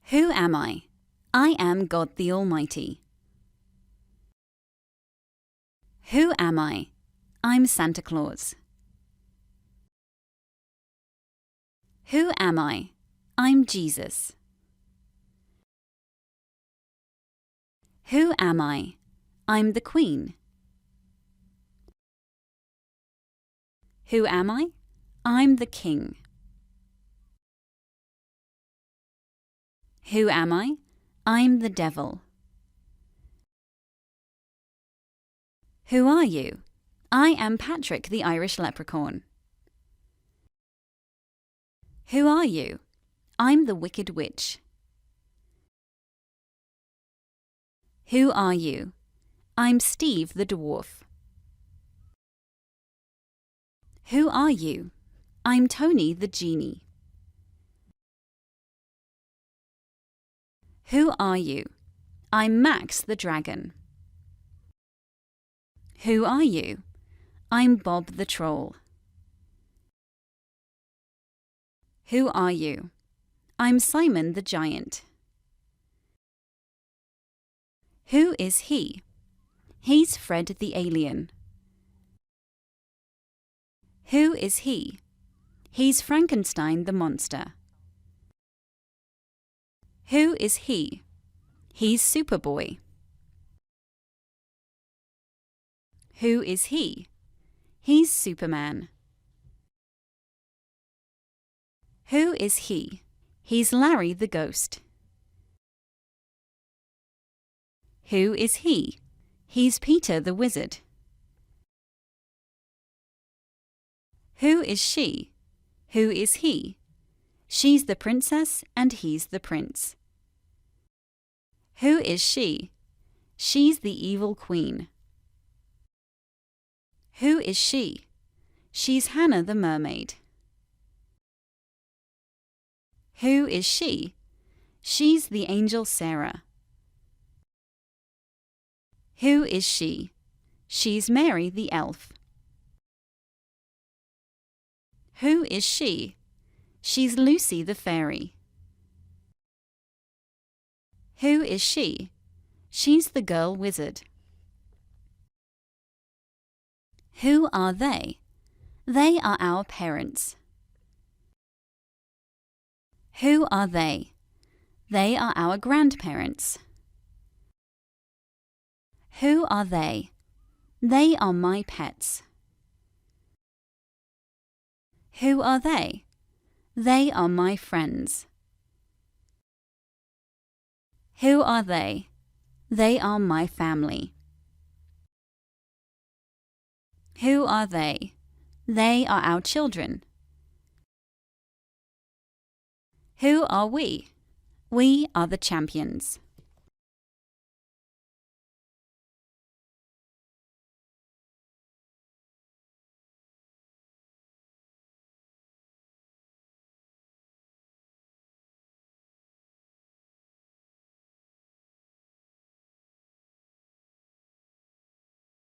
Who am I? I am God the Almighty. Who am I? I'm Santa Claus. Who am I? I'm Jesus. Who am I? I'm the Queen. Who am I? I'm the King. Who am I? I'm the devil. Who are you? I am Patrick the Irish leprechaun. Who are you? I'm the Wicked Witch. Who are you? I'm Steve the dwarf. Who are you? I'm Tony the genie. Who are you? I'm Max the dragon. Who are you? I'm Bob the troll. Who are you? I'm Simon the giant. Who is he? He's Fred the alien. Who is he? He's Frankenstein the monster. Who is he? He's Superboy. Who is he? He's Superman. Who is he? He's Larry the ghost. Who is he? He's Peter the wizard. Who is she? Who is he? She's the princess and he's the prince. Who is she? She's the evil queen. Who is she? She's Hannah the mermaid. Who is she? She's the angel Sarah. Who is she? She's Mary the elf. Who is she? She's Lucy the fairy. Who is she? She's the girl wizard. Who are they? They are our parents. Who are they? They are our grandparents. Who are they? They are my pets. Who are they? They are my friends. Who are they? They are my family. Who are they? They are our children. Who are we? We are the champions.